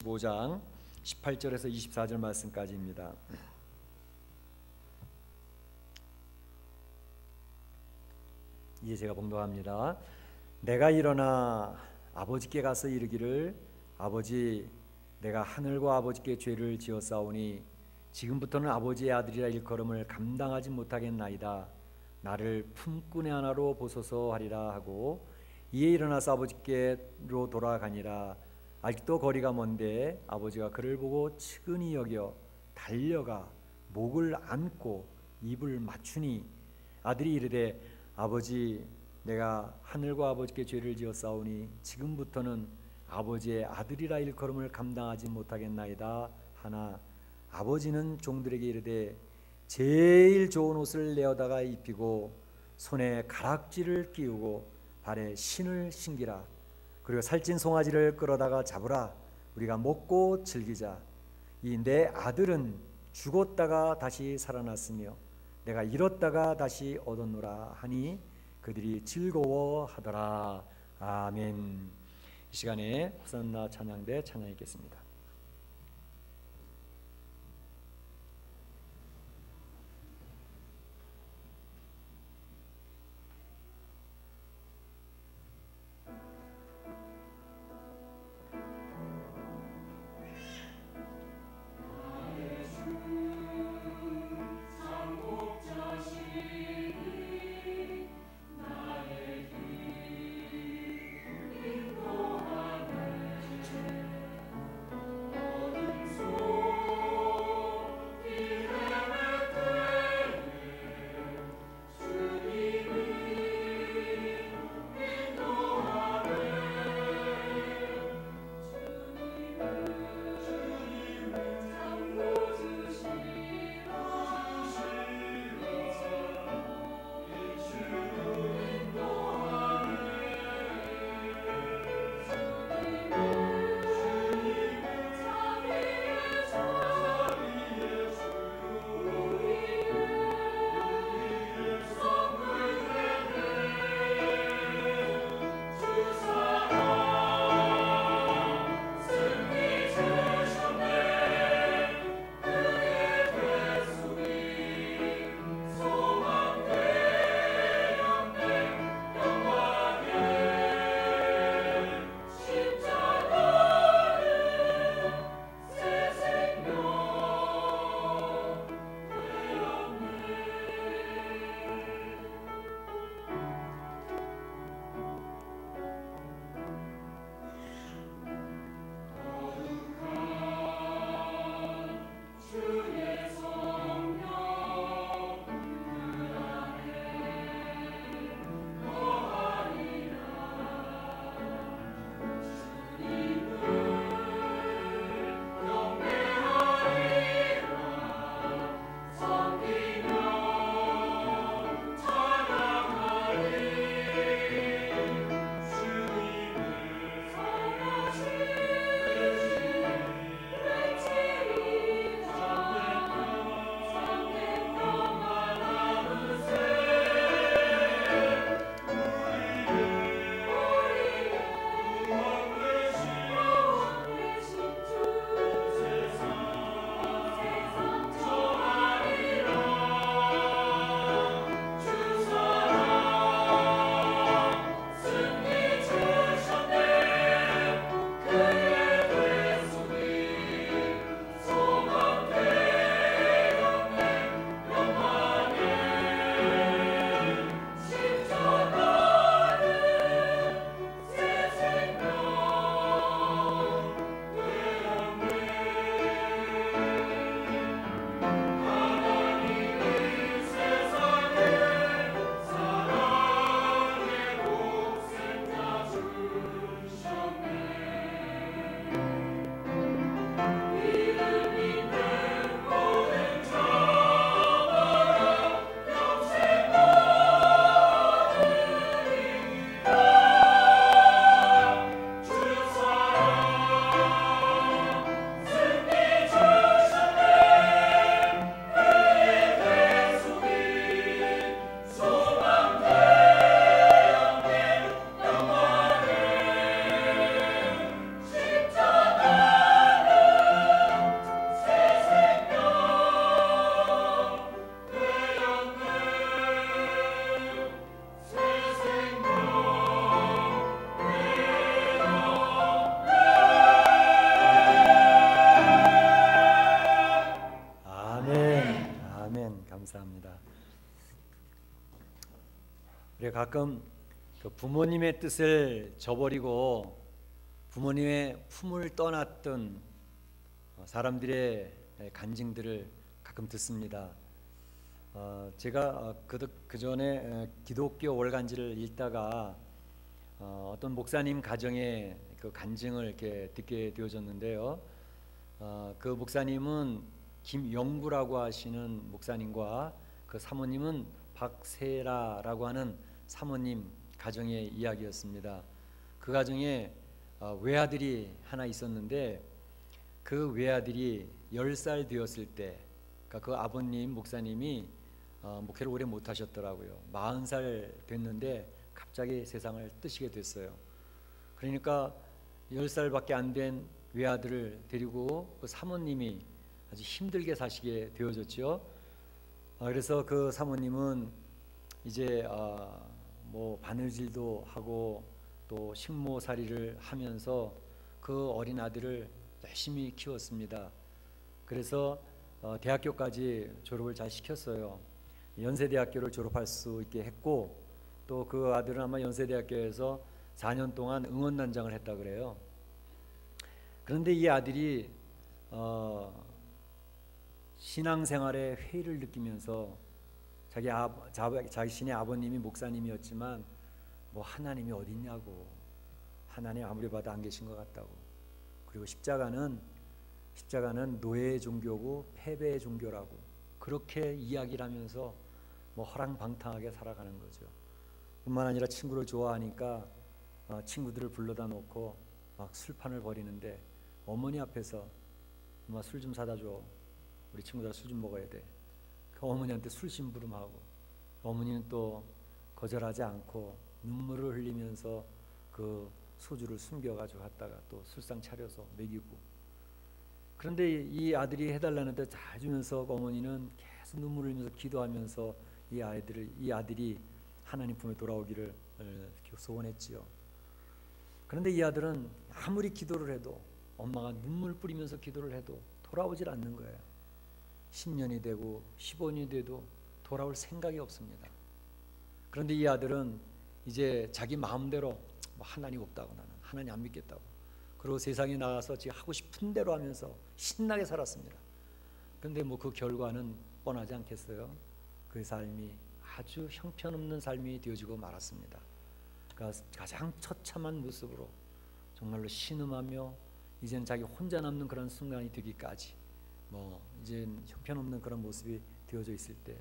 5장 18절에서 24절 말씀까지입니다. 이제 제가 봉독합니다. 내가 일어나 아버지께 가서 이르기를 아버지 내가 하늘과 아버지께 죄를 지었사오니 지금부터는 아버지의 아들이라 일컬음을 감당하지 못하겠나이다. 나를 품꾼의 하나로 보소서 하리라 하고 이에 일어나서 아버지께로 돌아가니라. 아직도 거리가 먼데 아버지가 그를 보고 측은히 여겨 달려가 목을 안고 입을 맞추니 아들이 이르되 아버지 내가 하늘과 아버지께 죄를 지었사오니 지금부터는 아버지의 아들이라 일컬음을 감당하지 못하겠나이다 하나 아버지는 종들에게 이르되 제일 좋은 옷을 내어다가 입히고 손에 가락지를 끼우고 발에 신을 신기라. 그리고 살찐 송아지를 끌어다가 잡으라. 우리가 먹고 즐기자. 이 내 아들은 죽었다가 다시 살아났으며 내가 잃었다가 다시 얻었노라 하니 그들이 즐거워하더라. 아멘. 이 시간에 호산나 찬양대 찬양하겠습니다. 가끔 그 부모님의 뜻을 저버리고 부모님의 품을 떠났던 사람들의 간증들을 가끔 듣습니다. 제가 그 전에 기독교 월간지를 읽다가 어떤 목사님 가정의 그 간증을 이렇게 듣게 되어졌는데요. 그 목사님은 김영구라고 하시는 목사님과 그 사모님은 박세라라고 하는 사모님 가정의 이야기였습니다. 그 가정에 외아들이 하나 있었는데 그 외아들이 10살 되었을 때 그 아버님 목사님이 목회를 오래 못하셨더라고요. 40살 됐는데 갑자기 세상을 뜨시게 됐어요. 그러니까 10살밖에 안 된 외아들을 데리고 그 사모님이 아주 힘들게 사시게 되어졌죠. 그래서 그 사모님은 이제 뭐 바느질도 하고 또 식모살이를 하면서 그 어린 아들을 열심히 키웠습니다. 그래서 대학교까지 졸업을 잘 시켰어요. 연세대학교를 졸업할 수 있게 했고 또 그 아들은 아마 연세대학교에서 4년 동안 응원단장을 했다 그래요. 그런데 이 아들이 신앙생활에 회의를 느끼면서 자신의 아버님이 목사님이었지만 뭐 하나님이 어디 있냐고, 하나님 아무리 봐도 안 계신 것 같다고, 그리고 십자가는 노예의 종교고 패배의 종교라고 그렇게 이야기를 하면서 뭐 허랑방탕하게 살아가는 거죠. 뿐만 아니라 친구를 좋아하니까 친구들을 불러다 놓고 막 술판을 벌이는데 어머니 앞에서 엄마 술 좀 사다 줘, 우리 친구들 술 좀 먹어야 돼. 그 어머니한테 술 심부름하고 어머니는 또 거절하지 않고 눈물을 흘리면서 그 소주를 숨겨가지고 갔다가 또 술상 차려서 먹이고. 그런데 이 아들이 해달라는데 잘 주면서 어머니는 계속 눈물을 흘리면서 기도하면서 이 아들이 하나님 품에 돌아오기를 소원했지요. 그런데 이 아들은 아무리 기도를 해도, 엄마가 눈물 뿌리면서 기도를 해도 돌아오질 않는 거예요. 10년이 되고 15년이 돼도 돌아올 생각이 없습니다. 그런데 이 아들은 이제 자기 마음대로 뭐 하나님 없다고, 나는 하나님 안 믿겠다고, 그리고 세상에 나가서 지금 하고 싶은 대로 하면서 신나게 살았습니다. 그런데 뭐 그 결과는 뻔하지 않겠어요? 그 삶이 아주 형편없는 삶이 되어지고 말았습니다. 그러니까 가장 처참한 모습으로 정말로 신음하며 이제는 자기 혼자 남는 그런 순간이 되기까지 뭐 이제 형편없는 그런 모습이 되어져 있을 때,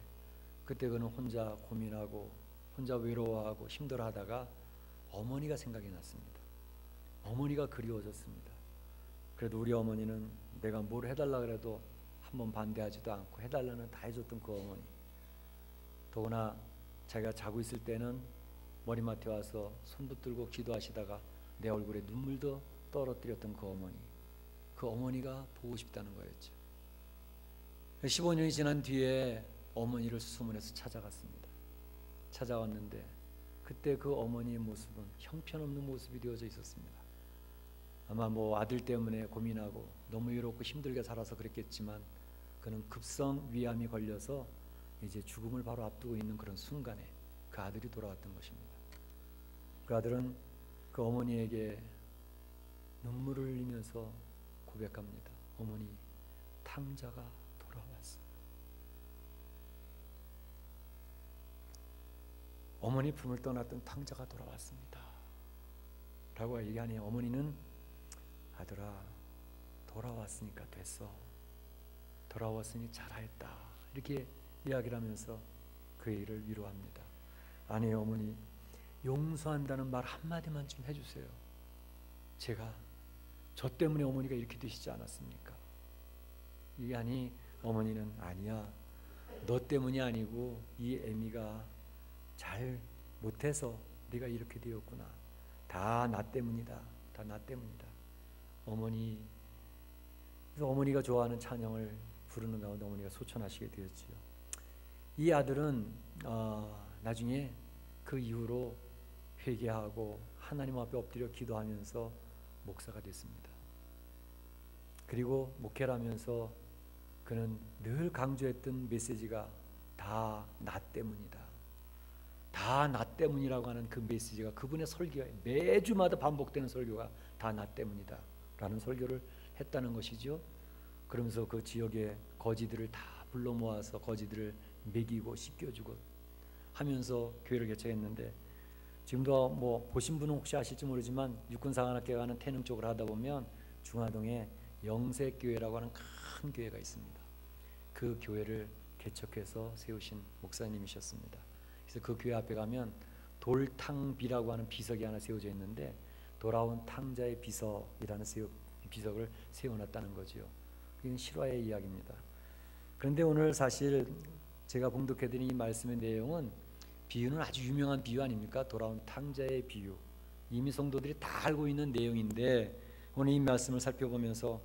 그때 그는 혼자 고민하고 혼자 외로워하고 힘들어하다가 어머니가 생각이 났습니다. 어머니가 그리워졌습니다. 그래도 우리 어머니는 내가 뭘 해달라 그래도 한번 반대하지도 않고 해달라는 다 해줬던 그 어머니, 더구나 자기가 자고 있을 때는 머리맡에 와서 손 붙들고 기도하시다가 내 얼굴에 눈물도 떨어뜨렸던 그 어머니가 보고 싶다는 거였죠. 15년이 지난 뒤에 어머니를 수소문해서 찾아갔습니다. 찾아왔는데 그때 그 어머니의 모습은 형편없는 모습이 되어져 있었습니다. 아마 뭐 아들 때문에 고민하고 너무 외롭고 힘들게 살아서 그랬겠지만 그는 급성 위암이 걸려서 이제 죽음을 바로 앞두고 있는 그런 순간에 그 아들이 돌아왔던 것입니다. 그 아들은 그 어머니에게 눈물을 흘리면서 고백합니다. 어머니, 탕자가 돌아왔어요. 어머니 품을 떠났던 탕자가 돌아왔습니다 라고 얘기하니 어머니는 아들아, 돌아왔으니까 됐어, 돌아왔으니 잘했다, 이렇게 이야기를 하면서 그 일을 위로합니다. 아니 어머니, 용서한다는 말 한마디만 좀 해주세요. 제가 저 때문에 어머니가 이렇게 되시지 않았습니까? 이게 아니 어머니는 아니야, 너 때문이 아니고 이 애미가 잘 못해서 네가 이렇게 되었구나, 다 나 때문이다, 다 나 때문이다. 어머니가 좋아하는 찬양을 부르는 가운데 어머니가 소천하시게 되었지요. 이 아들은 나중에 그 이후로 회개하고 하나님 앞에 엎드려 기도하면서 목사가 됐습니다. 그리고 목회를 하면서 그는 늘 강조했던 메시지가 다 나 때문이다. 다 나 때문이라고 하는 그 메시지가 그분의 설교에 매주마다 반복되는 설교가 다 나 때문이다 라는 설교를 했다는 것이죠. 그러면서 그 지역의 거지들을 다 불러 모아서 거지들을 먹이고 씻겨주고 하면서 교회를 개척했는데, 지금도 뭐 보신 분은 혹시 아실지 모르지만 육군사관학교 가는 태릉 쪽을 하다 보면 중화동에 영색교회라고 하는 큰 교회가 있습니다. 그 교회를 개척해서 세우신 목사님이셨습니다. 그래서 그 교회 앞에 가면 돌탕비라고 하는 비석이 하나 세워져 있는데, 돌아온 탕자의 비석이라는 비석을 세워놨다는 거죠. 이건 실화의 이야기입니다. 그런데 오늘 사실 제가 봉독해드린 이 말씀의 내용은 비유는 아주 유명한 비유 아닙니까? 돌아온 탕자의 비유. 이미 성도들이 다 알고 있는 내용인데, 오늘 이 말씀을 살펴보면서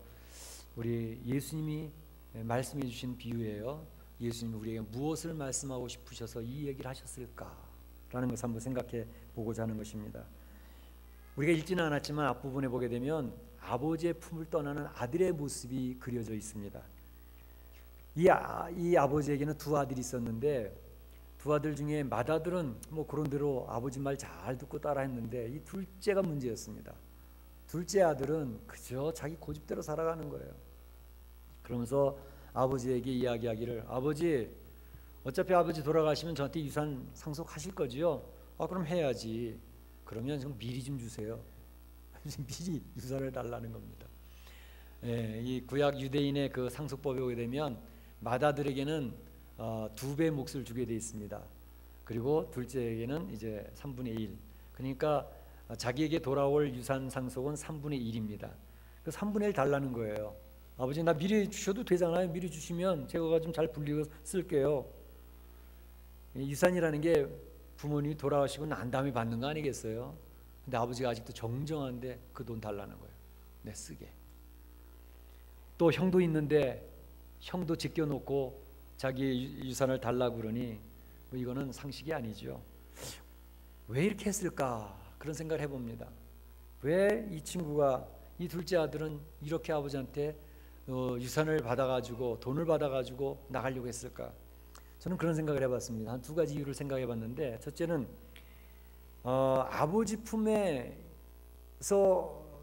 우리 예수님이 말씀해 주신 비유예요. 예수님이 우리에게 무엇을 말씀하고 싶으셔서 이 얘기를 하셨을까라는 것을 한번 생각해 보고자 하는 것입니다. 우리가 읽지는 않았지만 앞부분에 보게 되면 아버지의 품을 떠나는 아들의 모습이 그려져 있습니다. 이 아버지에게는 두 아들이 있었는데, 두 아들 중에 맏아들은 뭐 그런 대로 아버지 말 잘 듣고 따라했는데, 이 둘째가 문제였습니다. 둘째 아들은 그저 자기 고집대로 살아가는 거예요. 그러면서 아버지에게 이야기하기를, 아버지, 어차피 아버지 돌아가시면 저한테 유산 상속하실 거지요? 그럼 해야지. 그러면 좀 미리 좀 주세요. 미리 유산을 달라는 겁니다. 이 구약 유대인의 그 상속법에 오게 되면 맏아들에게는 2배의 몫을 주게 되어 있습니다. 그리고 둘째에게는 이제 3분의 1. 그러니까 자기에게 돌아올 유산 상속은 3분의 1입니다. 그 3분의 1 달라는 거예요. 아버지, 나 미리 주셔도 되잖아요. 미리 주시면 제가 좀 잘 불리고 쓸게요. 유산이라는 게 부모님이 돌아가시고 난 다음에 받는 거 아니겠어요? 근데 아버지가 아직도 정정한데 그 돈 달라는 거예요. 내 쓰게. 또 형도 있는데 형도 제껴놓고 자기 유산을 달라고 그러니 뭐 이거는 상식이 아니죠. 왜 이렇게 했을까? 그런 생각을 해봅니다. 왜 이 친구가, 이 둘째 아들은 이렇게 아버지한테 유산을 받아가지고 돈을 받아가지고 나가려고 했을까? 저는 그런 생각을 해봤습니다. 한 두 가지 이유를 생각해봤는데, 첫째는 아버지 품에서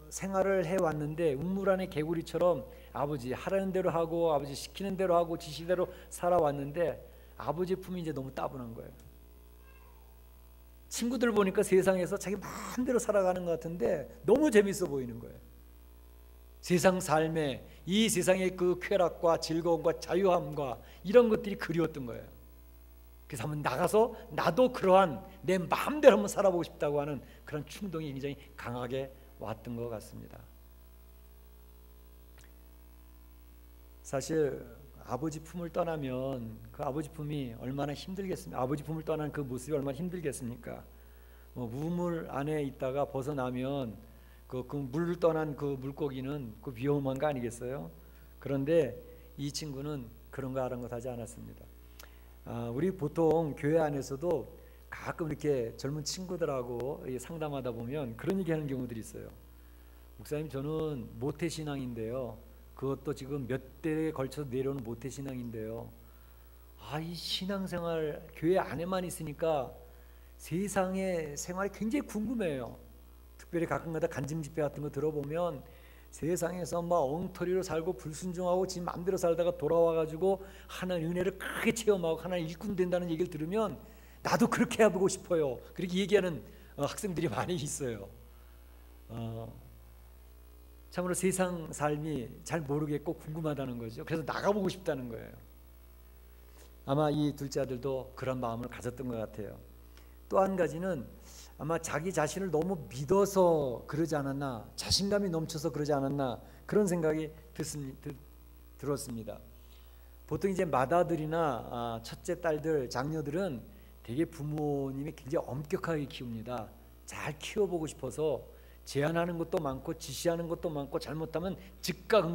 생활을 해왔는데 우물 안의 개구리처럼 아버지 하라는 대로 하고 아버지 시키는 대로 하고 지시대로 살아왔는데, 아버지 품이 이제 너무 따분한 거예요. 친구들 보니까 세상에서 자기 마음대로 살아가는 것 같은데 너무 재밌어 보이는 거예요. 세상 삶에, 이 세상의 그 쾌락과 즐거움과 자유함과 이런 것들이 그리웠던 거예요. 그래서 한번 나가서 나도 그러한 내 마음대로 한번 살아보고 싶다고 하는 그런 충동이 굉장히 강하게 왔던 것 같습니다. 사실 아버지 품을 떠나면 그 아버지 품이 얼마나 힘들겠습니까? 아버지 품을 떠난 그 모습이 얼마나 힘들겠습니까? 우물 안에 있다가 벗어나면 그 물을 떠난 그 물고기는 그 위험한 거 아니겠어요? 그런데 이 친구는 그런 거 아랑곳하지 않았습니다. 우리 보통 교회 안에서도 가끔 이렇게 젊은 친구들하고 상담하다 보면 그런 얘기하는 경우들이 있어요. 목사님, 저는 모태신앙인데요. 그것도 지금 몇 대에 걸쳐서 내려오는 모태신앙인데요. 이 신앙생활 교회 안에만 있으니까 세상의 생활이 굉장히 궁금해요. 특별히 가끔가다 간증 집회 같은 거 들어보면 세상에서 막 엉터리로 살고 불순종하고 지 마음대로 살다가 돌아와가지고 하나님 은혜를 크게 체험하고 하나님 일꾼 된다는 얘기를 들으면 나도 그렇게 해보고 싶어요. 그렇게 얘기하는 학생들이 많이 있어요. 참으로 세상 삶이 잘 모르겠고 궁금하다는 거죠. 그래서 나가보고 싶다는 거예요. 아마 이 둘째 아들도 그런 마음을 가졌던 것 같아요. 또 한 가지는 아마 자기 자신을 너무 믿어서 그러지 않았나, 자신감이 넘쳐서 그러지 않았나, 그런 생각이 들었습니다. 보통 이제 맏아들이나 첫째 딸들, 장녀들은 되게 부모님이 굉장히 엄격하게 키웁니다. 잘 키워보고 싶어서 제안하는 것도 많고 지시하는 것도 많고 잘못하면 즉각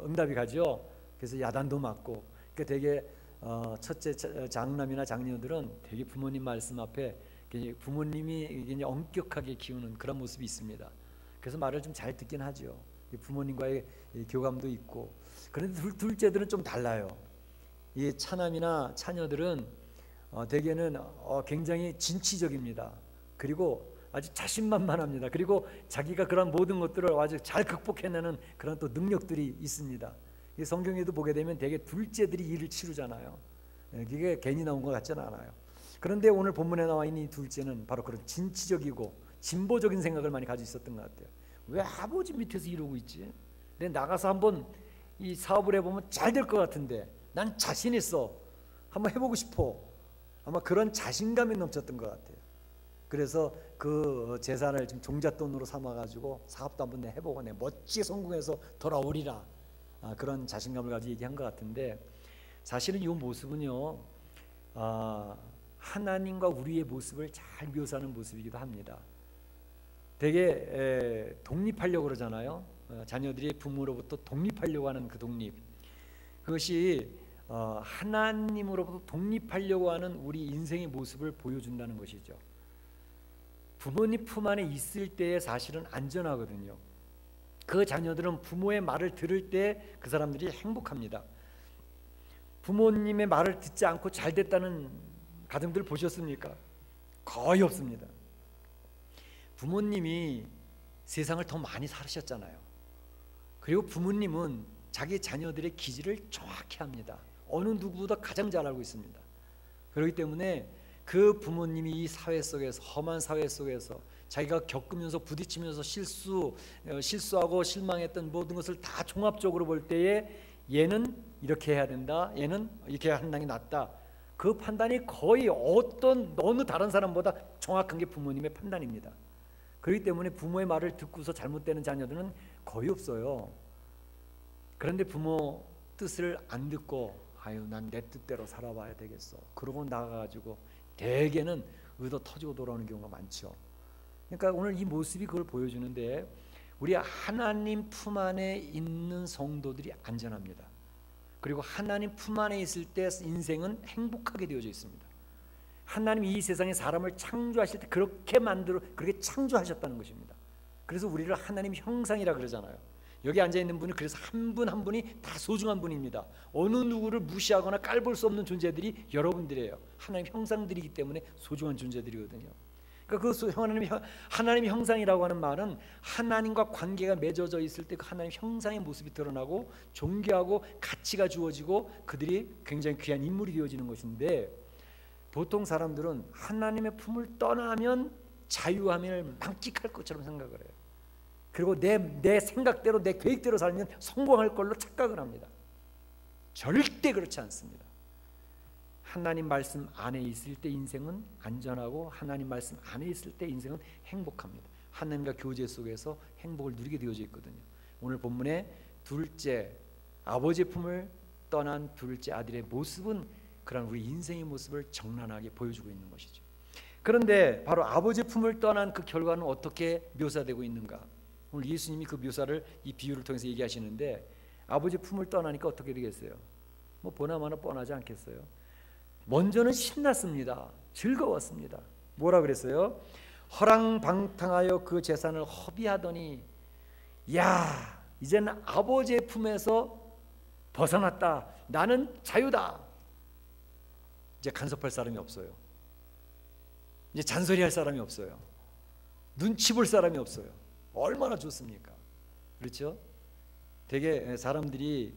응답이 가죠. 그래서 야단도 맞고. 그러니까 되게 첫째 장남이나 장녀들은 되게 부모님 말씀 앞에 부모님이 굉장히 엄격하게 키우는 그런 모습이 있습니다. 그래서 말을 좀 잘 듣긴 하죠. 부모님과의 교감도 있고. 그런데 둘째들은 좀 달라요. 이 차남이나 차녀들은 대개는 굉장히 진취적입니다. 그리고 아주 자신만만합니다. 그리고 자기가 그런 모든 것들을 아주 잘 극복해내는 그런 또 능력들이 있습니다. 이 성경에도 보게 되면 대개 둘째들이 일을 치르잖아요. 이게 괜히 나온 것 같지는 않아요. 그런데 오늘 본문에 나와 있는 이 둘째는 바로 그런 진취적이고 진보적인 생각을 많이 가지고 있었던 것 같아요. 왜 아버지 밑에서 이러고 있지? 내가 나가서 한번 이 사업을 해보면 잘 될 것 같은데 난 자신 있어. 한번 해보고 싶어. 아마 그런 자신감이 넘쳤던 것 같아요. 그래서 그 재산을 지금 종잣돈으로 삼아가지고 사업도 한번 해보고 내 멋지게 성공해서 돌아오리라. 그런 자신감을 가지고 얘기한 것 같은데 사실은 이 모습은요 하나님과 우리의 모습을 잘 묘사하는 모습이기도 합니다. 되게 독립하려고 그러잖아요. 자녀들이 부모로부터 독립하려고 하는 그 독립, 그것이 하나님으로부터 독립하려고 하는 우리 인생의 모습을 보여준다는 것이죠. 부모님 품 안에 있을 때에 사실은 안전하거든요. 그 자녀들은 부모의 말을 들을 때 그 사람들이 행복합니다. 부모님의 말을 듣지 않고 잘 됐다는 가정들 보셨습니까? 거의 없습니다. 부모님이 세상을 더 많이 살으셨잖아요. 그리고 부모님은 자기 자녀들의 기질을 정확히 합니다. 어느 누구보다 가장 잘 알고 있습니다. 그렇기 때문에 그 부모님이 이 사회 속에서, 험한 사회 속에서 자기가 겪으면서 부딪히면서 실수하고 실망했던 모든 것을 다 종합적으로 볼 때에 얘는 이렇게 해야 된다, 얘는 이렇게 하는 게 낫다, 그 판단이 거의 어느 다른 사람보다 정확한 게 부모님의 판단입니다. 그렇기 때문에 부모의 말을 듣고서 잘못되는 자녀들은 거의 없어요. 그런데 부모 뜻을 안 듣고 아유 난 내 뜻대로 살아봐야 되겠어, 그러고 나가가지고 대개는 의도 터지고 돌아오는 경우가 많죠. 그러니까 오늘 이 모습이 그걸 보여주는데 우리 하나님 품 안에 있는 성도들이 안전합니다. 그리고 하나님 품 안에 있을 때 인생은 행복하게 되어져 있습니다. 하나님이 이 세상에 사람을 창조하실 때 그렇게 창조하셨다는 것입니다. 그래서 우리를 하나님 형상이라 그러잖아요. 여기 앉아있는 분이 그래서 한 분 한 분이 다 소중한 분입니다. 어느 누구를 무시하거나 깔볼 수 없는 존재들이 여러분들이에요. 하나님 형상들이기 때문에 소중한 존재들이거든요. 그러니까 하나님 형상이라고 하는 말은 하나님과 관계가 맺어져 있을 때 그 하나님 형상의 모습이 드러나고 존귀하고 가치가 주어지고 그들이 굉장히 귀한 인물이 되어지는 것인데, 보통 사람들은 하나님의 품을 떠나면 자유함을 만끽할 것처럼 생각을 해요. 그리고 내 생각대로 내 계획대로 살면 성공할 걸로 착각을 합니다. 절대 그렇지 않습니다. 하나님 말씀 안에 있을 때 인생은 안전하고 하나님 말씀 안에 있을 때 인생은 행복합니다. 하나님과 교제 속에서 행복을 누리게 되어져 있거든요. 오늘 본문에 둘째, 아버지의 품을 떠난 둘째 아들의 모습은 그런 우리 인생의 모습을 적나라하게 보여주고 있는 것이죠. 그런데 바로 아버지의 품을 떠난 그 결과는 어떻게 묘사되고 있는가? 오늘 예수님이 그 묘사를 이 비유를 통해서 얘기하시는데, 아버지 품을 떠나니까 어떻게 되겠어요? 뭐 보나마나 뻔하지 않겠어요? 먼저는 신났습니다. 즐거웠습니다. 뭐라 그랬어요? 허랑방탕하여 그 재산을 허비하더니 야 이제는 아버지의 품에서 벗어났다, 나는 자유다. 이제 간섭할 사람이 없어요. 이제 잔소리할 사람이 없어요. 눈치 볼 사람이 없어요. 얼마나 좋습니까? 그렇죠? 되게 사람들이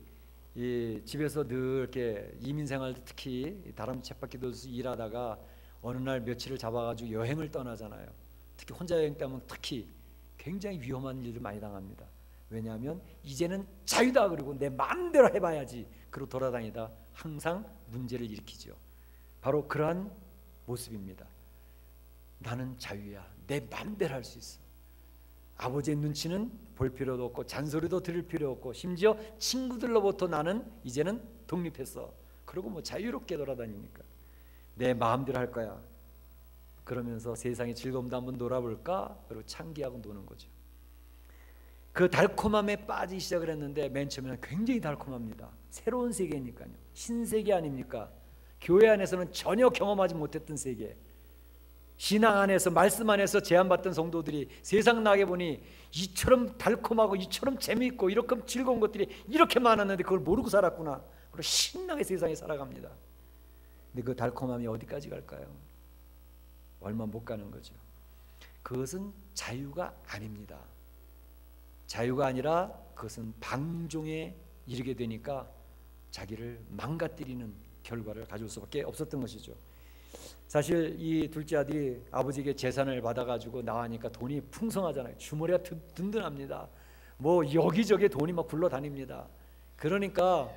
이 집에서 늘 이렇게 이민 생활, 특히 다람 쳇바퀴 돌면서 일하다가 어느 날 며칠을 잡아가지고 여행을 떠나잖아요. 특히 혼자 여행 때면 특히 굉장히 위험한 일을 많이 당합니다. 왜냐하면 이제는 자유다, 그리고 내 마음대로 해봐야지, 그러고 돌아다니다 항상 문제를 일으키죠. 바로 그러한 모습입니다. 나는 자유야, 내 마음대로 할 수 있어. 아버지의 눈치는 볼 필요도 없고 잔소리도 들을 필요 없고 심지어 친구들로부터 나는 이제는 독립했어. 그리고 뭐 자유롭게 돌아다니니까 내 마음대로 할 거야. 그러면서 세상의 즐거움도 한번 놀아볼까? 그리고 창기하고 노는 거죠. 그 달콤함에 빠지기 시작을 했는데 맨 처음에는 굉장히 달콤합니다. 새로운 세계니까요. 신세계 아닙니까? 교회 안에서는 전혀 경험하지 못했던 세계, 신앙 안에서 말씀 안에서 제한받던 성도들이 세상 나게 보니 이처럼 달콤하고 이처럼 재미있고 이렇게 즐거운 것들이 이렇게 많았는데 그걸 모르고 살았구나. 그리고 신나게 세상에 살아갑니다. 근데 그 달콤함이 어디까지 갈까요? 얼마 못 가는 거죠. 그것은 자유가 아닙니다. 자유가 아니라 그것은 방종에 이르게 되니까 자기를 망가뜨리는 결과를 가져올 수밖에 없었던 것이죠. 사실 이 둘째 아들이 아버지에게 재산을 받아가지고 나가니까 돈이 풍성하잖아요. 주머니가 든든합니다. 뭐 여기저기 돈이 막 굴러다닙니다. 그러니까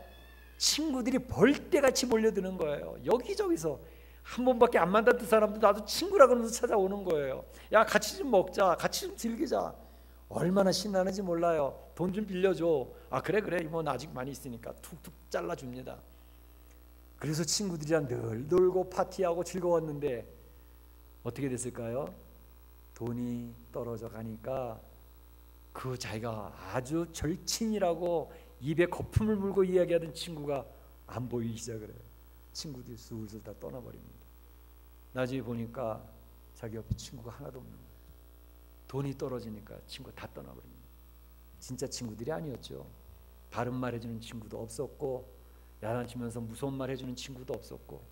친구들이 벌떼같이 몰려드는 거예요. 여기저기서 한 번밖에 안 만났던 사람도 나도 친구라 그러면서 찾아오는 거예요. 야, 같이 좀 먹자, 같이 좀 즐기자. 얼마나 신나는지 몰라요. 돈 좀 빌려줘. 아, 그래 뭐 아직 많이 있으니까 툭툭 잘라줍니다. 그래서 친구들이랑 늘 놀고 파티하고 즐거웠는데 어떻게 됐을까요? 돈이 떨어져 가니까 그 자기가 아주 절친이라고 입에 거품을 물고 이야기하던 친구가 안 보이기 시작을 해요. 친구들이 슬슬 다 떠나버립니다. 나중에 보니까 자기 옆에 친구가 하나도 없는 거예요. 돈이 떨어지니까 친구가 다 떠나버립니다. 진짜 친구들이 아니었죠. 바른 말 해주는 친구도 없었고, 야단치면서 무서운 말 해주는 친구도 없었고,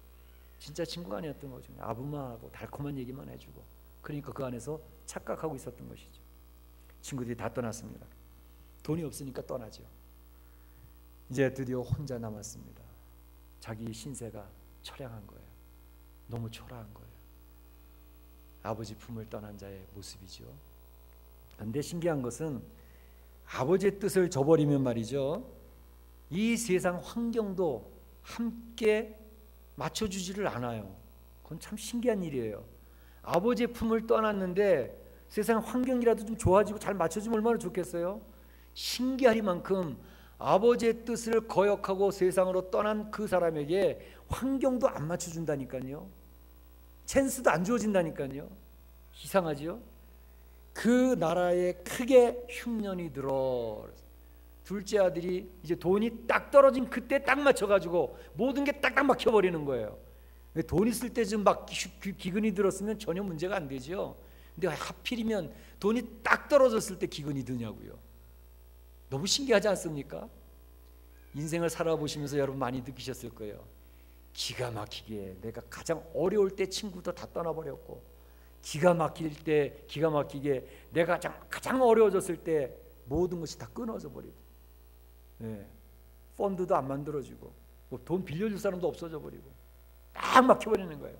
진짜 친구가 아니었던 거죠. 아부마하고 달콤한 얘기만 해주고, 그러니까 그 안에서 착각하고 있었던 것이죠. 친구들이 다 떠났습니다. 돈이 없으니까 떠나죠. 이제 드디어 혼자 남았습니다. 자기 신세가 처량한 거예요. 너무 초라한 거예요. 아버지 품을 떠난 자의 모습이죠. 그런데 신기한 것은 아버지의 뜻을 저버리면 말이죠, 이 세상 환경도 함께 맞춰주지를 않아요. 그건 참 신기한 일이에요. 아버지의 품을 떠났는데 세상 환경이라도 좀 좋아지고 잘 맞춰주면 얼마나 좋겠어요. 신기하리만큼 아버지의 뜻을 거역하고 세상으로 떠난 그 사람에게 환경도 안 맞춰준다니까요. 찬스도 안 주어진다니까요. 이상하죠? 그 나라에 크게 흉년이 들어 둘째 아들이 이제 돈이 딱 떨어진 그때 딱 맞춰가지고 모든 게 딱딱 막혀버리는 거예요. 돈 있을 때 좀 막 기근이 들었으면 전혀 문제가 안 되죠. 근데 하필이면 돈이 딱 떨어졌을 때 기근이 드냐고요. 너무 신기하지 않습니까? 인생을 살아보시면서 여러분 많이 느끼셨을 거예요. 기가 막히게 내가 가장 어려울 때 친구도 다 떠나버렸고, 기가 막히게 내가 가장 어려워졌을 때 모든 것이 다 끊어져 버리고, 펀드도 안 만들어지고, 뭐 돈 빌려줄 사람도 없어져 버리고, 딱 막혀버리는 거예요.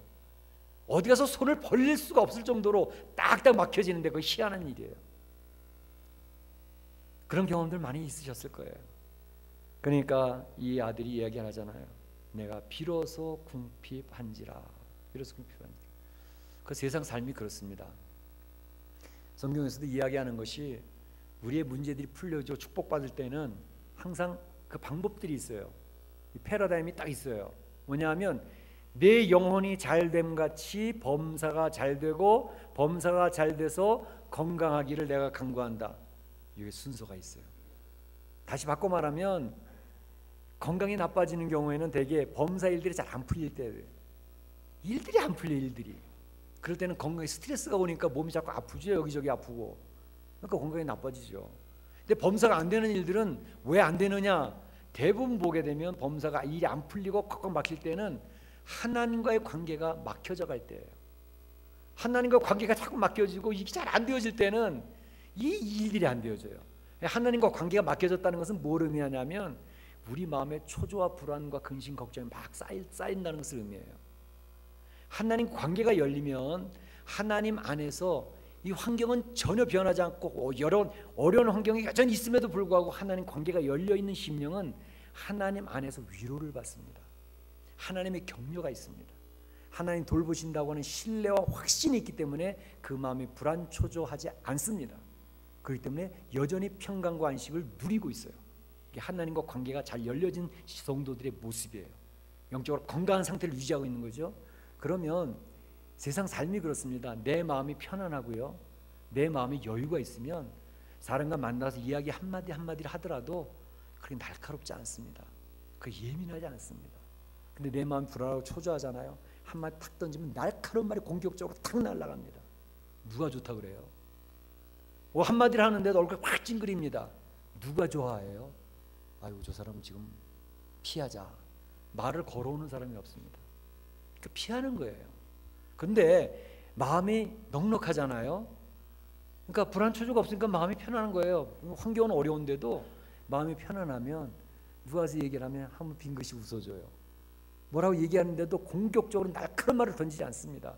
어디 가서 손을 벌릴 수가 없을 정도로 딱딱 막혀지는데 그거 희한한 일이에요. 그런 경험들 많이 있으셨을 거예요. 그러니까 이 아들이 이야기하잖아요. 내가 비로소 궁핍한지라. 비로소 궁핍한지라. 그 세상 삶이 그렇습니다. 성경에서도 이야기하는 것이 우리의 문제들이 풀려져 축복받을 때는 항상 그 방법들이 있어요. 이 패러다임이 딱 있어요. 뭐냐하면 내 영혼이 잘됨 같이 범사가 잘 되고 범사가 잘 돼서 건강하기를 내가 간구한다. 이게 순서가 있어요. 다시 바꿔 말하면 건강이 나빠지는 경우에는 대개 범사 일들이 잘 안 풀릴 때예요. 일들이 안 풀려. 그럴 때는 건강에 스트레스가 오니까 몸이 자꾸 아프죠. 여기저기 아프고. 그러니까 건강이 나빠지죠. 근데 범사가 안 되는 일들은 왜 안 되느냐? 대부분 보게 되면 범사가 일이 안 풀리고 꽉꽉 막힐 때는 하나님과의 관계가 막혀져 갈 때예요. 하나님과 관계가 자꾸 막혀지고 이게 잘 안 되어질 때는 이 일들이 안 되어져요. 하나님과 관계가 막혀졌다는 것은 뭘 의미하냐면 우리 마음에 초조와 불안과 근심, 걱정이 막 쌓인다는 것을 의미해요. 하나님 관계가 열리면 하나님 안에서 이 환경은 전혀 변하지 않고 어려운 환경이 여전히 있음에도 불구하고 하나님 관계가 열려있는 심령은 하나님 안에서 위로를 받습니다. 하나님의 격려가 있습니다. 하나님 돌보신다고 하는 신뢰와 확신이 있기 때문에 그 마음이 불안, 초조하지 않습니다. 그렇기 때문에 여전히 평강과 안식을 누리고 있어요. 이게 하나님과 관계가 잘 열려진 성도들의 모습이에요. 영적으로 건강한 상태를 유지하고 있는 거죠. 그러면 세상 삶이 그렇습니다. 내 마음이 편안하고요, 내 마음에 여유가 있으면 사람과 만나서 이야기 한마디를 하더라도 그렇게 날카롭지 않습니다. 그게 예민하지 않습니다. 근데 내 마음이 불안하고 초조하잖아요. 한마디 탁 던지면 날카로운 말이 공격적으로 탁 날아갑니다. 누가 좋다 그래요? 한마디를 하는데도 얼굴이 확 찡그립니다. 누가 좋아해요? 아이고 저 사람 지금 피하자. 말을 걸어오는 사람이 없습니다. 그러니까 피하는 거예요. 근데 마음이 넉넉하잖아요. 그러니까 불안초조가 없으니까 마음이 편안한 거예요. 환경은 어려운데도 마음이 편안하면 누가 와서 얘기를 하면 한번 빙긋이 웃어줘요. 뭐라고 얘기하는데도 공격적으로 날카로운 말을 던지지 않습니다.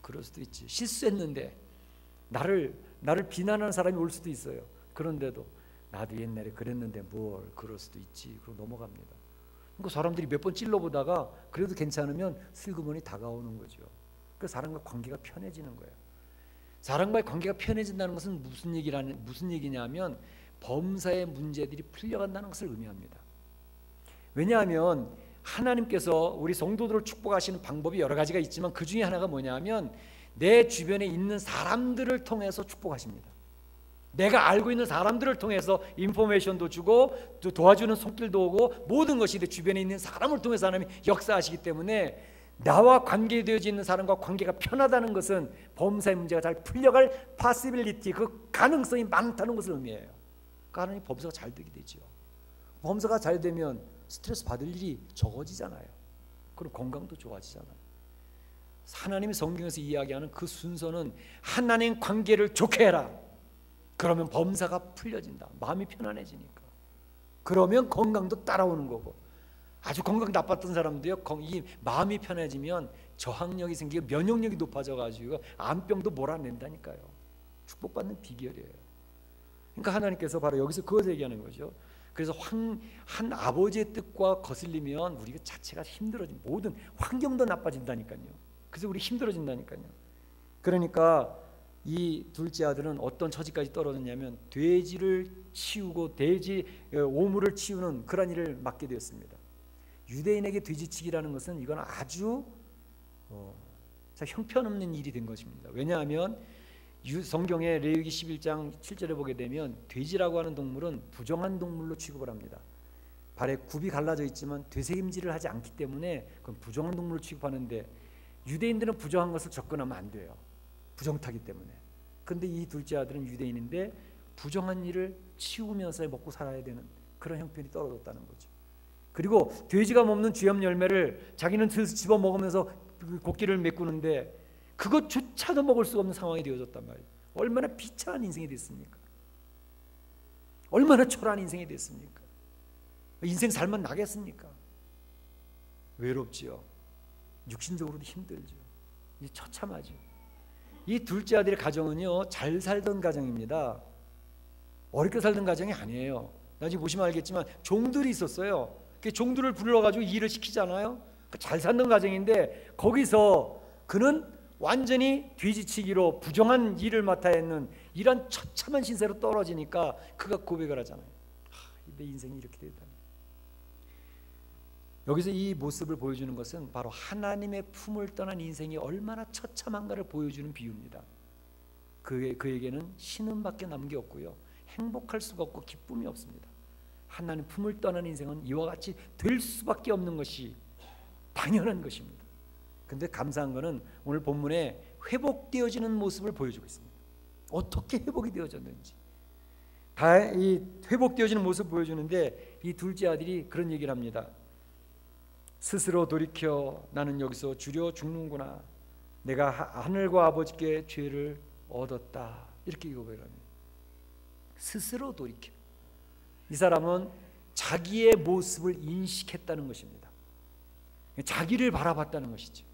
그럴 수도 있지. 실수했는데 나를 비난하는 사람이 올 수도 있어요. 그런데도 나도 옛날에 그랬는데 뭘 그럴 수도 있지. 그러고 넘어갑니다. 그러니까 사람들이 몇 번 찔러보다가 그래도 괜찮으면 슬그머니 다가오는 거죠. 그 사람과 관계가 편해지는 거예요. 사람과의 관계가 편해진다는 것은 무슨 얘기냐면 범사의 문제들이 풀려간다는 것을 의미합니다. 왜냐하면 하나님께서 우리 성도들을 축복하시는 방법이 여러 가지가 있지만 그 중에 하나가 뭐냐면 내 주변에 있는 사람들을 통해서 축복하십니다. 내가 알고 있는 사람들을 통해서 인포메이션도 주고 또 도와주는 손길도 오고 모든 것이 내 주변에 있는 사람을 통해서 하나님이 역사하시기 때문에 나와 관계되어져 있는 사람과 관계가 편하다는 것은 범사의 문제가 잘 풀려갈 파시빌리티, 그 가능성이 많다는 것을 의미해요. 그러니까 하나님 범사가 잘 되게 되죠. 범사가 잘 되면 스트레스 받을 일이 적어지잖아요. 그럼 건강도 좋아지잖아요. 하나님이 성경에서 이야기하는 그 순서는 하나님 관계를 좋게 해라. 그러면 범사가 풀려진다. 마음이 편안해지니까. 그러면 건강도 따라오는 거고. 아주 건강 나빴던 사람도요, 이 마음이 편해지면 저항력이 생기고 면역력이 높아져가지고 암병도 몰아낸다니까요. 축복받는 비결이에요. 그러니까 하나님께서 바로 여기서 그것을 얘기하는 거죠. 그래서 한 아버지의 뜻과 거슬리면 우리가 자체가 힘들어진 모든 환경도 나빠진다니까요. 그래서 우리 힘들어진다니까요. 그러니까 이 둘째 아들은 어떤 처지까지 떨어졌냐면 돼지를 치우고 돼지 오물을 치우는 그런 일을 맡게 되었습니다. 유대인에게 돼지치기라는 것은 이건 아주 형편없는 일이 된 것입니다. 왜냐하면 성경의 레위기 11장 7절에 보게 되면 돼지라고 하는 동물은 부정한 동물로 취급을 합니다. 발에 굽이 갈라져 있지만 되새김질을 하지 않기 때문에 그건 부정한 동물로 취급하는데 유대인들은 부정한 것을 접근하면 안 돼요. 부정타기 때문에. 그런데 이 둘째 아들은 유대인인데 부정한 일을 치우면서 먹고 살아야 되는 그런 형편이 떨어졌다는 거죠. 그리고 돼지가 먹는 쥐염 열매를 자기는 집어 먹으면서 곡기를 메꾸는데 그것조차도 먹을 수 없는 상황이 되어졌단 말이에요. 얼마나 비참한 인생이 됐습니까? 얼마나 초라한 인생이 됐습니까? 인생 살만 나겠습니까? 외롭지요. 육신적으로도 힘들죠. 이제 처참하죠. 이 둘째 아들의 가정은요, 잘 살던 가정입니다. 어렵게 살던 가정이 아니에요. 나중에 보시면 알겠지만 종들이 있었어요. 그 종들을 불러가지고 일을 시키잖아요. 잘 살던 가정인데 거기서 그는 완전히 뒤지치기로 부정한 일을 맡아야 했는 이런 처참한 신세로 떨어지니까 그가 고백을 하잖아요. 내 인생이 이렇게 됐다니. 여기서 이 모습을 보여주는 것은 바로 하나님의 품을 떠난 인생이 얼마나 처참한가를 보여주는 비유입니다. 그에게는 신음밖에 남은 게 없고요, 행복할 수가 없고 기쁨이 없습니다. 하나님 품을 떠난 인생은 이와 같이 될 수밖에 없는 것이 당연한 것입니다. 그런데 감사한 것은 오늘 본문에 회복되어지는 모습을 보여주고 있습니다. 어떻게 회복이 되어졌는지 이 회복되어지는 모습을 보여주는데 이 둘째 아들이 그런 얘기를 합니다. 스스로 돌이켜 나는 여기서 주려 죽는구나. 내가 하늘과 아버지께 죄를 얻었다. 이렇게 고백합니다. 스스로 돌이켜. 이 사람은 자기의 모습을 인식했다는 것입니다. 자기를 바라봤다는 것이죠.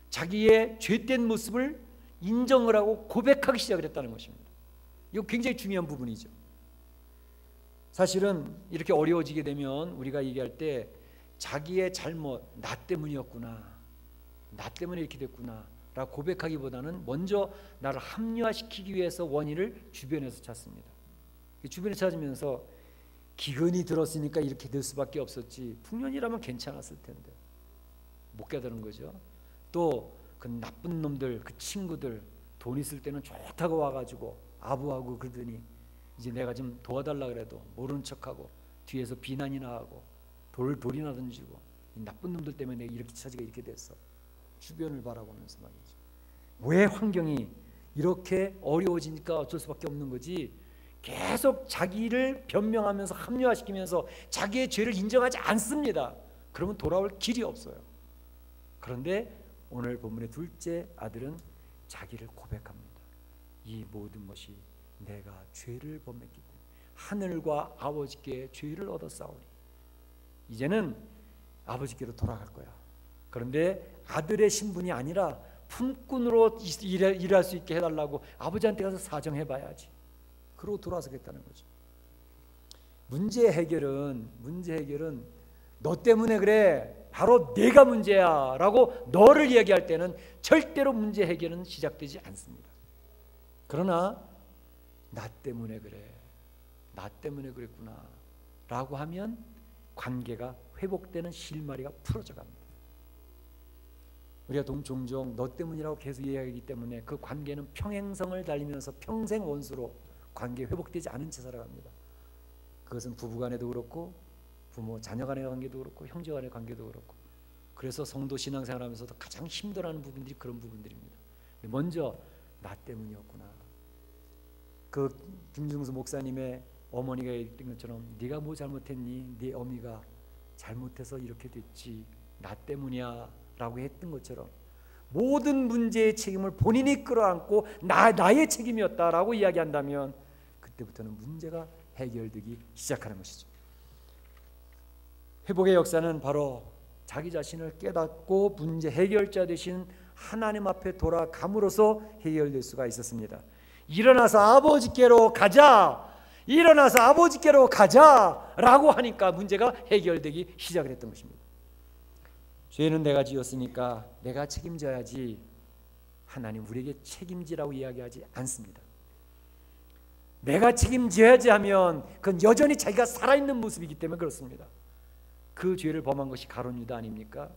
자기의 죄된 모습을 인정을 하고 고백하기 시작을 했다는 것입니다. 이거 굉장히 중요한 부분이죠. 사실은 이렇게 어려워지게 되면 우리가 얘기할 때 자기의 잘못, 나 때문이었구나, 나 때문에 이렇게 됐구나 라고 고백하기보다는 먼저 나를 합리화시키기 위해서 원인을 주변에서 찾습니다. 주변에 찾으면서 기근이 들었으니까 이렇게 될 수밖에 없었지, 풍년이라면 괜찮았을 텐데 못 깨달은 거죠. 또 그 나쁜 놈들, 그 친구들 돈 있을 때는 좋다고 와가지고 아부하고 그러더니 이제 내가 좀 도와달라 그래도 모르는 척하고 뒤에서 비난이나 하고 돌이나 던지고, 이 나쁜 놈들 때문에 내가 이렇게 처지가 이렇게 됐어. 주변을 바라보면서 말이죠. 왜 환경이 이렇게 어려워지니까 어쩔 수밖에 없는 거지, 계속 자기를 변명하면서 합리화시키면서 자기의 죄를 인정하지 않습니다. 그러면 돌아올 길이 없어요. 그런데 오늘 본문의 둘째 아들은 자기를 고백합니다. 이 모든 것이 내가 죄를 범했기 때문에 하늘과 아버지께 죄를 얻었사오니 이제는 아버지께로 돌아갈 거야. 그런데 아들의 신분이 아니라 품꾼으로 일할 수 있게 해달라고 아버지한테 가서 사정해봐야지. 그러고 돌아서겠다는 거죠. 문제 해결은 너 때문에 그래, 바로 내가 문제야 라고 너를 이야기할 때는 절대로 문제 해결은 시작되지 않습니다. 그러나 나 때문에 그래, 나 때문에 그랬구나 라고 하면 관계가 회복되는 실마리가 풀어져 갑니다. 우리가 종종 너 때문이라고 계속 이야기하기 때문에 그 관계는 평행성을 달리면서 평생 원수로 관계 회복되지 않은 채 살아갑니다. 그것은 부부간에도 그렇고 부모 자녀 간의 관계도 그렇고 형제 간의 관계도 그렇고, 그래서 성도 신앙생활하면서도 가장 힘들어하는 부분들이 그런 부분들입니다. 먼저 나 때문이었구나. 그 김중수 목사님의 어머니가 얘기했던 것처럼 네가 뭐 잘못했니? 네 어미가 잘못해서 이렇게 됐지, 나 때문이야 라고 했던 것처럼 모든 문제의 책임을 본인이 끌어안고 나의 책임이었다라고 이야기한다면 그때부터는 문제가 해결되기 시작하는 것이죠. 회복의 역사는 바로 자기 자신을 깨닫고 문제 해결자 되신 하나님 앞에 돌아감으로써 해결될 수가 있었습니다. 일어나서 아버지께로 가자, 일어나서 아버지께로 가자 라고 하니까 문제가 해결되기 시작을 했던 것입니다. 죄는 내가 지었으니까 내가 책임져야지, 하나님 우리에게 책임지라고 이야기하지 않습니다. 내가 책임져야지 하면 그건 여전히 자기가 살아있는 모습이기 때문에 그렇습니다. 그 죄를 범한 것이 가룟 유다 아닙니까?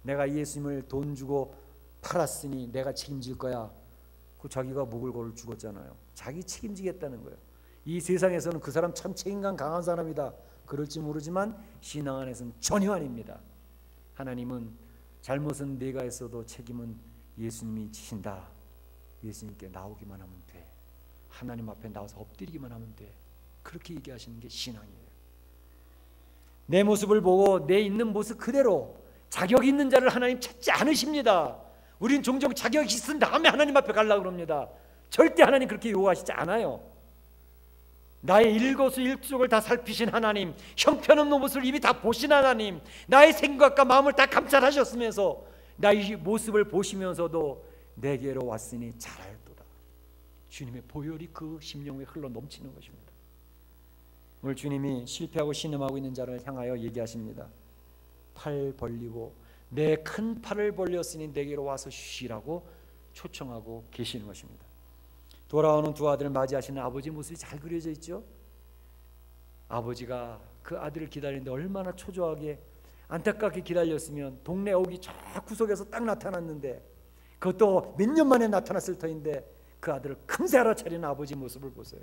내가 예수님을 돈 주고 팔았으니 내가 책임질 거야. 그 자기가 목을 걸어 죽었잖아요. 자기 책임지겠다는 거예요. 이 세상에서는 그 사람 참 책임감 강한 사람이다 그럴지 모르지만 신앙 안에서는 전혀 아닙니다. 하나님은 잘못은 내가 했어도 책임은 예수님이 지신다. 예수님께 나오기만 하면 돼. 하나님 앞에 나와서 엎드리기만 하면 돼. 그렇게 얘기하시는 게 신앙이에요. 내 모습을 보고 내 있는 모습 그대로 자격 있는 자를 하나님 찾지 않으십니다. 우리는 종종 자격이 있은 다음에 하나님 앞에 가려고 그럽니다. 절대 하나님 그렇게 요구하시지 않아요. 나의 일거수일투족을 다 살피신 하나님, 형편없는 모습을 이미 다 보신 하나님, 나의 생각과 마음을 다 감찰하셨으면서 나의 모습을 보시면서도 내게로 왔으니 잘하였도다. 주님의 보혈이 그 심령에 흘러 넘치는 것입니다. 오늘 주님이 실패하고 신음하고 있는 자를 향하여 얘기하십니다. 팔 벌리고 내 큰 팔을 벌렸으니 내게로 와서 쉬라고 초청하고 계시는 것입니다. 돌아오는 두 아들을 맞이하시는 아버지 모습이 잘 그려져 있죠. 아버지가 그 아들을 기다리는데 얼마나 초조하게 안타깝게 기다렸으면 동네 옥이 저 구석에서 딱 나타났는데, 그것도 몇 년 만에 나타났을 터인데 그 아들을 금세 알아차리는 아버지 모습을 보세요.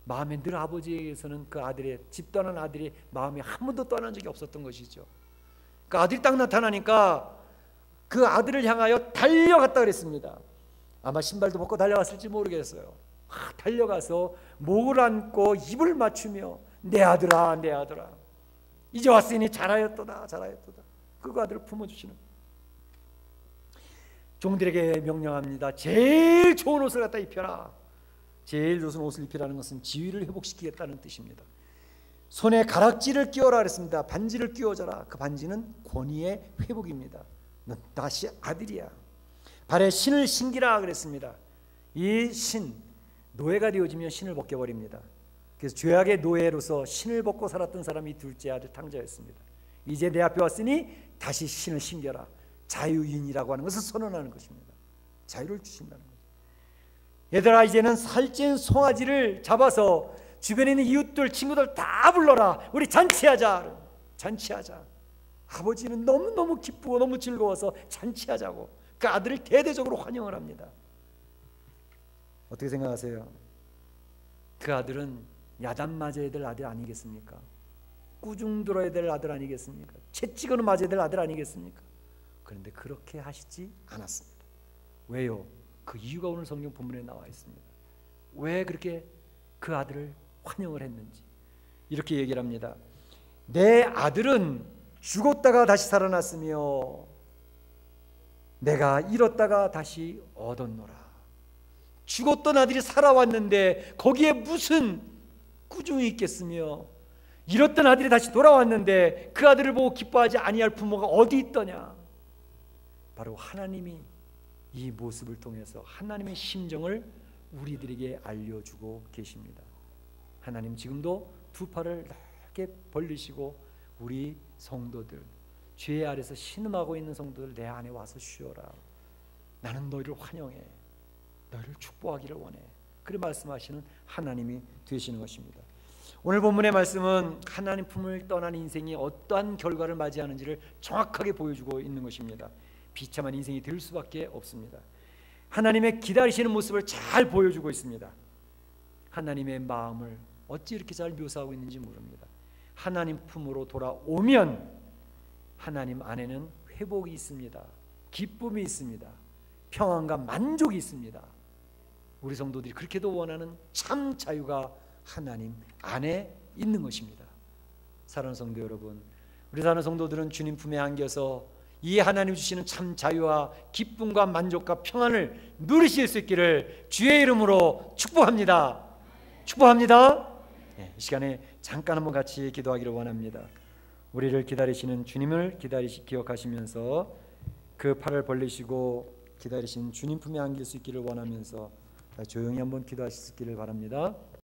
마음에 늘 아버지에게서는 그 아들의 집 떠난 아들이 마음이 한 번도 떠난 적이 없었던 것이죠. 그 아들이 딱 나타나니까 그 아들을 향하여 달려갔다 그랬습니다. 아마 신발도 벗고 달려갔을지 모르겠어요. 달려가서 목을 안고 입을 맞추며 내 아들아 내 아들아 이제 왔으니 잘하였도다 잘하였도다. 그 아들을 품어주시는 종들에게 명령합니다. 제일 좋은 옷을 갖다 입혀라. 제일 좋은 옷을 입히라는 것은 지위를 회복시키겠다는 뜻입니다. 손에 가락지를 끼워라 그랬습니다. 반지를 끼워줘라. 그 반지는 권위의 회복입니다. 너 다시 아들이야. 발에 신을 신기라 그랬습니다. 이 신, 노예가 되어지면 신을 벗겨버립니다. 그래서 죄악의 노예로서 신을 벗고 살았던 사람이 둘째 아들 탕자였습니다. 이제 내 앞에 왔으니 다시 신을 신겨라. 자유인이라고 하는 것을 선언하는 것입니다. 자유를 주신다는 거죠. 얘들아 이제는 살찐 송아지를 잡아서 주변에 있는 이웃들 친구들 다 불러라. 우리 잔치하자. 잔치하자. 아버지는 너무너무 기쁘고 너무 즐거워서 잔치하자고 그 아들을 대대적으로 환영을 합니다. 어떻게 생각하세요? 그 아들은 야단 맞아야 될 아들 아니겠습니까? 꾸중 들어야 될 아들 아니겠습니까? 채찍으로 맞아야 될 아들 아니겠습니까? 그런데 그렇게 하시지 않았습니다. 왜요? 그 이유가 오늘 성경 본문에 나와 있습니다. 왜 그렇게 그 아들을 환영을 했는지 이렇게 얘기를 합니다. 내 아들은 죽었다가 다시 살아났으며 내가 잃었다가 다시 얻었노라. 죽었던 아들이 살아왔는데 거기에 무슨 꾸중이 있겠으며, 잃었던 아들이 다시 돌아왔는데 그 아들을 보고 기뻐하지 아니할 부모가 어디 있더냐. 바로 하나님이 이 모습을 통해서 하나님의 심정을 우리들에게 알려주고 계십니다. 하나님 지금도 두 팔을 넓게 벌리시고 우리 성도들, 죄 아래서 신음하고 있는 성도들, 내 안에 와서 쉬어라. 나는 너희를 환영해. 너희를 축복하기를 원해. 그렇게 말씀하시는 하나님이 되시는 것입니다. 오늘 본문의 말씀은 하나님 품을 떠난 인생이 어떠한 결과를 맞이하는지를 정확하게 보여주고 있는 것입니다. 비참한 인생이 될 수밖에 없습니다. 하나님의 기다리시는 모습을 잘 보여주고 있습니다. 하나님의 마음을 어찌 이렇게 잘 묘사하고 있는지 모릅니다. 하나님 품으로 돌아오면 하나님 안에는 회복이 있습니다. 기쁨이 있습니다. 평안과 만족이 있습니다. 우리 성도들이 그렇게도 원하는 참 자유가 하나님 안에 있는 것입니다. 사랑하는 성도 여러분, 우리 사랑하는 성도들은 주님 품에 안겨서 이 하나님 주시는 참 자유와 기쁨과 만족과 평안을 누리실 수 있기를 주의 이름으로 축복합니다. 축복합니다. 이 시간에 잠깐 한번 같이 기도하기를 원합니다. 우리를 기다리시는 주님을 기억하시면서 그 팔을 벌리시고 기다리신 주님 품에 안길 수 있기를 원하면서 조용히 한번 기도하시기를 바랍니다.